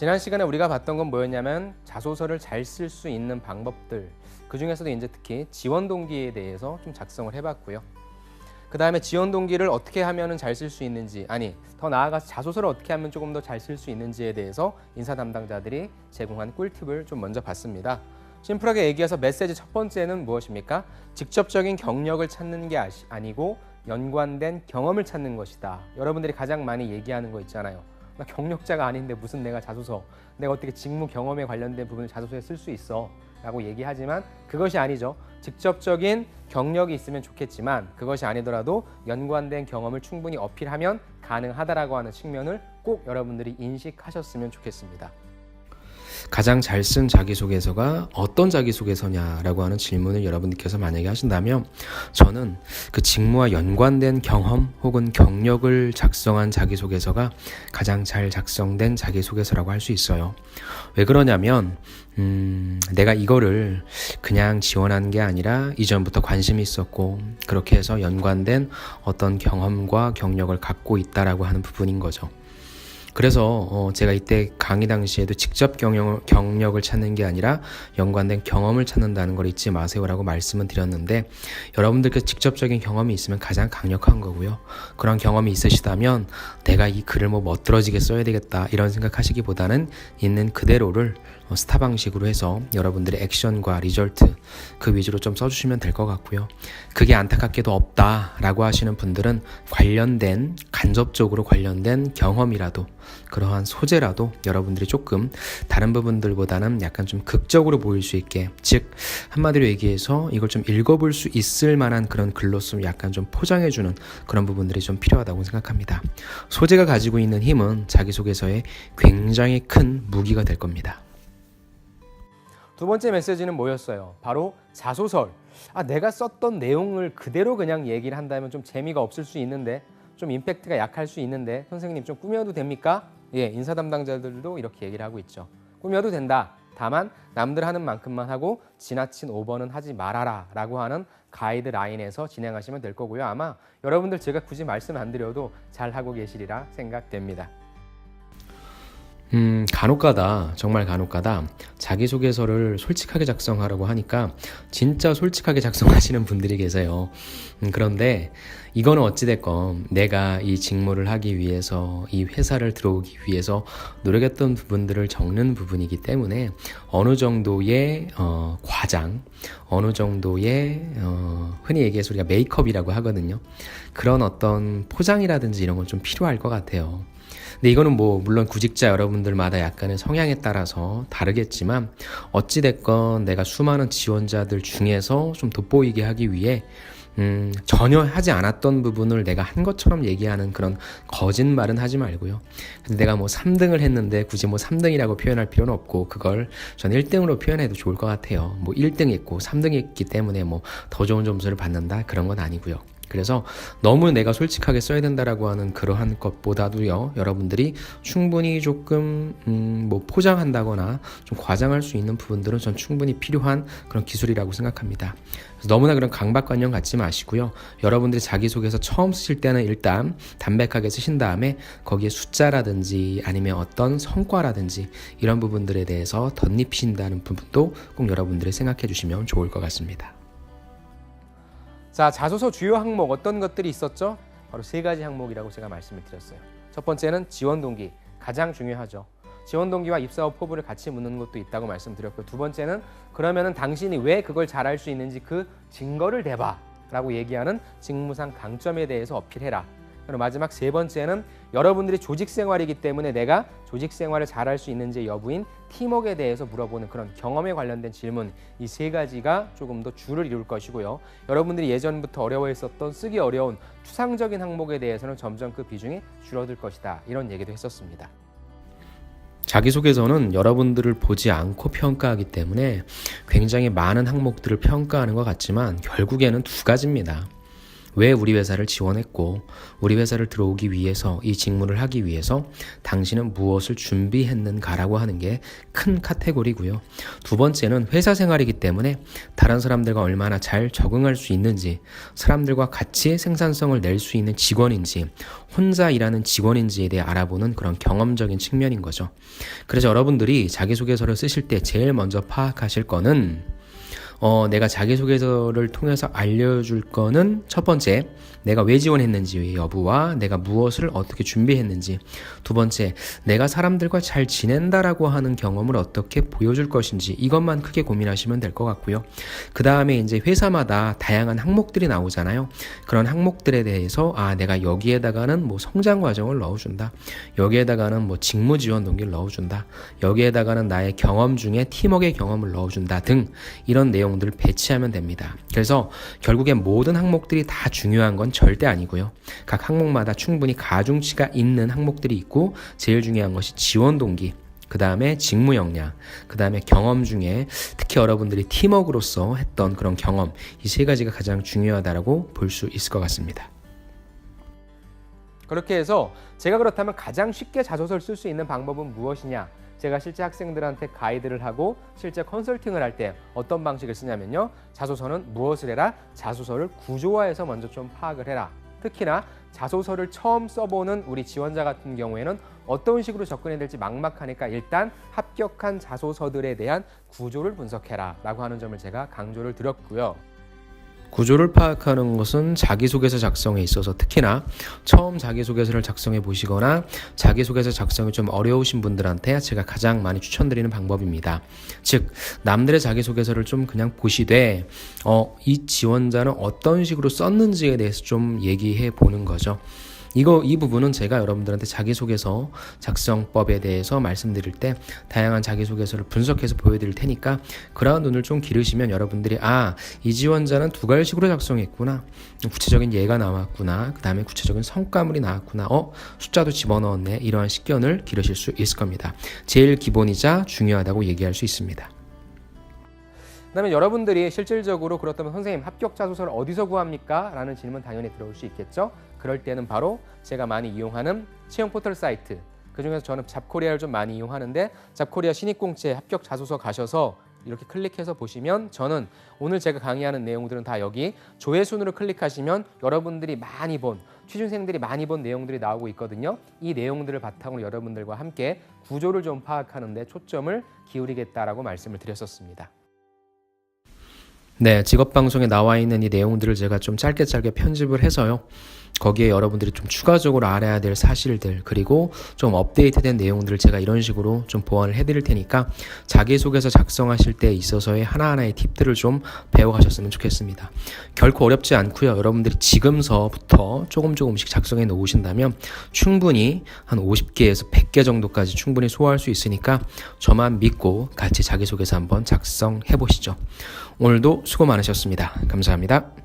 지난 시간에 우리가 봤던 건 뭐였냐면 자소서를 잘 쓸 수 있는 방법들, 그 중에서도 이제 특히 지원 동기에 대해서 좀 작성을 해봤고요. 그 다음에 지원 동기를 어떻게 하면 잘 쓸 수 있는지, 아니 더 나아가서 자소서를 어떻게 하면 조금 더 잘 쓸 수 있는지에 대해서 인사 담당자들이 제공한 꿀팁을 좀 먼저 봤습니다. 심플하게 얘기해서 메시지 첫 번째는 무엇입니까? 직접적인 경력을 찾는 게 아니고 연관된 경험을 찾는 것이다. 여러분들이 가장 많이 얘기하는 거 있잖아요. 나 경력자가 아닌데 무슨 내가 자소서, 내가 어떻게 직무 경험에 관련된 부분을 자소서에 쓸 수 있어 라고 얘기하지만 그것이 아니죠. 직접적인 경력이 있으면 좋겠지만 그것이 아니더라도 연관된 경험을 충분히 어필하면 가능하다라고 하는 측면을 꼭 여러분들이 인식하셨으면 좋겠습니다. 가장 잘 쓴 자기소개서가 어떤 자기소개서냐라고 하는 질문을 여러분들께서 만약에 하신다면 저는 그 직무와 연관된 경험 혹은 경력을 작성한 자기소개서가 가장 잘 작성된 자기소개서라고 할 수 있어요. 왜 그러냐면 내가 이거를 그냥 지원한 게 아니라 이전부터 관심이 있었고 그렇게 해서 연관된 어떤 경험과 경력을 갖고 있다라고 하는 부분인 거죠. 그래서 제가 이때 강의 당시에도 직접 경력을 찾는 게 아니라 연관된 경험을 찾는다는 걸 잊지 마세요라고 말씀을 드렸는데 여러분들께서 직접적인 경험이 있으면 가장 강력한 거고요. 그런 경험이 있으시다면 내가 이 글을 멋들어지게 써야 되겠다 이런 생각하시기보다는 있는 그대로를 스타 방식으로 해서 여러분들의 액션과 리절트 그 위주로 좀 써주시면 될 것 같고요. 그게 안타깝게도 없다라고 하시는 분들은 간접적으로 관련된 경험이라도 그러한 소재라도 여러분들이 조금 다른 부분들보다는 약간 좀 극적으로 보일 수 있게, 즉 한마디로 얘기해서 이걸 좀 읽어볼 수 있을 만한 그런 글로서 약간 좀 포장해주는 그런 부분들이 좀 필요하다고 생각합니다. 소재가 가지고 있는 힘은 자기소개서에 굉장히 큰 무기가 될 겁니다. 두 번째 메시지는 뭐였어요? 바로 자소설. 내가 썼던 내용을 그대로 그냥 얘기를 한다면 좀 재미가 없을 수 있는데 좀 임팩트가 약할 수 있는데 선생님 좀 꾸며도 됩니까? 예, 인사 담당자들도 이렇게 얘기를 하고 있죠. 꾸며도 된다. 다만 남들 하는 만큼만 하고 지나친 오버는 하지 말아라 라고 하는 가이드라인에서 진행하시면 될 거고요. 아마 여러분들 제가 굳이 말씀 안 드려도 잘 하고 계시리라 생각됩니다. 정말 간혹가다 자기소개서를 솔직하게 작성하라고 하니까 진짜 솔직하게 작성하시는 분들이 계세요. 그런데 이거는 어찌됐건 내가 이 직무를 하기 위해서 이 회사를 들어오기 위해서 노력했던 부분들을 적는 부분이기 때문에 어느 정도의 과장, 어느 정도의 흔히 얘기해서 우리가 메이크업이라고 하거든요. 그런 어떤 포장이라든지 이런 건 좀 필요할 것 같아요. 근데 이거는 물론 구직자 여러분들마다 약간의 성향에 따라서 다르겠지만 어찌됐건 내가 수많은 지원자들 중에서 좀 돋보이게 하기 위해 전혀 하지 않았던 부분을 내가 한 것처럼 얘기하는 그런 거짓말은 하지 말고요. 근데 내가 3등을 했는데 굳이 3등이라고 표현할 필요는 없고 그걸 전 1등으로 표현해도 좋을 것 같아요. 1등 했고 3등 했기 때문에 더 좋은 점수를 받는다 그런 건 아니고요. 그래서 너무 내가 솔직하게 써야 된다라고 하는 그러한 것보다도요, 여러분들이 충분히 조금 포장한다거나 좀 과장할 수 있는 부분들은 전 충분히 필요한 그런 기술이라고 생각합니다. 그래서 너무나 그런 강박관념 갖지 마시고요. 여러분들이 자기소개서 처음 쓰실 때는 일단 담백하게 쓰신 다음에 거기에 숫자라든지 아니면 어떤 성과라든지 이런 부분들에 대해서 덧입힌다는 부분도 꼭 여러분들이 생각해 주시면 좋을 것 같습니다. 자, 자소서 주요 항목 어떤 것들이 있었죠? 바로 3가지 항목이라고 제가 말씀을 드렸어요. 첫 번째는 지원 동기, 가장 중요하죠. 지원 동기와 입사 후 포부를 같이 묻는 것도 있다고 말씀드렸고요. 두 번째는 그러면은 당신이 왜 그걸 잘할 수 있는지 그 증거를 대봐라고 얘기하는 직무상 강점에 대해서 어필해라. 그리고 마지막 3번째는 여러분들이 조직 생활이기 때문에 내가 조직 생활을 잘할 수 있는지 여부인 팀워크에 대해서 물어보는 그런 경험에 관련된 질문, 이 3가지가 조금 더 줄을 이룰 것이고요. 여러분들이 예전부터 어려워했었던 쓰기 어려운 추상적인 항목에 대해서는 점점 그 비중이 줄어들 것이다. 이런 얘기도 했었습니다. 자기소개서는 여러분들을 보지 않고 평가하기 때문에 굉장히 많은 항목들을 평가하는 것 같지만 결국에는 2가지입니다. 왜 우리 회사를 지원했고 우리 회사를 들어오기 위해서 이 직무를 하기 위해서 당신은 무엇을 준비했는가라고 하는 게 큰 카테고리고요. 두 번째는 회사 생활이기 때문에 다른 사람들과 얼마나 잘 적응할 수 있는지, 사람들과 같이 생산성을 낼 수 있는 직원인지, 혼자 일하는 직원인지에 대해 알아보는 그런 경험적인 측면인 거죠. 그래서 여러분들이 자기소개서를 쓰실 때 제일 먼저 파악하실 거는 내가 자기소개서를 통해서 알려줄 거는 첫 번째, 내가 왜 지원했는지 여부와 내가 무엇을 어떻게 준비했는지, 두 번째, 내가 사람들과 잘 지낸다라고 하는 경험을 어떻게 보여줄 것인지, 이것만 크게 고민하시면 될 것 같고요. 그 다음에 이제 회사마다 다양한 항목들이 나오잖아요. 그런 항목들에 대해서 내가 여기에다가는 뭐 성장 과정을 넣어준다, 여기에다가는 뭐 직무 지원 동기를 넣어준다, 여기에다가는 나의 경험 중에 팀워크의 경험을 넣어준다 등 이런 내용들을 배치하면 됩니다. 그래서 결국에 모든 항목들이 다 중요한 건 절대 아니고요. 각 항목마다 충분히 가중치가 있는 항목들이 있고, 제일 중요한 것이 지원 동기, 그 다음에 직무 역량, 그 다음에 경험 중에 특히 여러분들이 팀워크로서 했던 그런 경험, 이 세 가지가 가장 중요하다고 볼 수 있을 것 같습니다. 그렇게 해서 제가 그렇다면 가장 쉽게 자소서를 쓸 수 있는 방법은 무엇이냐? 제가 실제 학생들한테 가이드를 하고 실제 컨설팅을 할 때 어떤 방식을 쓰냐면요. 자소서는 무엇을 해라? 자소서를 구조화해서 먼저 좀 파악을 해라. 특히나 자소서를 처음 써보는 우리 지원자 같은 경우에는 어떤 식으로 접근해야 될지 막막하니까 일단 합격한 자소서들에 대한 구조를 분석해라 라고 하는 점을 제가 강조를 드렸고요. 구조를 파악하는 것은 자기소개서 작성에 있어서 특히나 처음 자기소개서를 작성해 보시거나 자기소개서 작성이 좀 어려우신 분들한테 제가 가장 많이 추천드리는 방법입니다. 즉, 남들의 자기소개서를 좀 그냥 보시되 이 지원자는 어떤 식으로 썼는지에 대해서 좀 얘기해 보는 거죠. 이 부분은 제가 여러분들한테 자기소개서 작성법에 대해서 말씀드릴 때 다양한 자기소개서를 분석해서 보여드릴 테니까 그러한 눈을 좀 기르시면 여러분들이 이 지원자는 두 가지식으로 작성했구나, 구체적인 예가 나왔구나, 그 다음에 구체적인 성과물이 나왔구나, 숫자도 집어넣었네, 이러한 식견을 기르실 수 있을 겁니다. 제일 기본이자 중요하다고 얘기할 수 있습니다. 그다음에 여러분들이 실질적으로 그렇다면 선생님 합격 자소서를 어디서 구합니까? 라는 질문 당연히 들어올 수 있겠죠. 그럴 때는 바로 제가 많이 이용하는 채용 포털 사이트, 그중에서 저는 잡코리아를 좀 많이 이용하는데 잡코리아 신입공채 합격 자소서 가셔서 이렇게 클릭해서 보시면 저는 오늘 제가 강의하는 내용들은 다 여기 조회순으로 클릭하시면 여러분들이 많이 본, 취준생들이 많이 본 내용들이 나오고 있거든요. 이 내용들을 바탕으로 여러분들과 함께 구조를 좀 파악하는 데 초점을 기울이겠다라고 말씀을 드렸었습니다. 네, 직업방송에 나와 있는 이 내용들을 제가 좀 짧게 편집을 해서요. 거기에 여러분들이 좀 추가적으로 알아야 될 사실들, 그리고 좀 업데이트된 내용들을 제가 이런 식으로 좀 보완을 해드릴 테니까 자기소개서 작성하실 때 있어서의 하나하나의 팁들을 좀 배워가셨으면 좋겠습니다. 결코 어렵지 않고요. 여러분들이 지금서부터 조금씩 작성해 놓으신다면 충분히 한 50개에서 100개 정도까지 충분히 소화할 수 있으니까 저만 믿고 같이 자기소개서 한번 작성해 보시죠. 오늘도 수고 많으셨습니다. 감사합니다.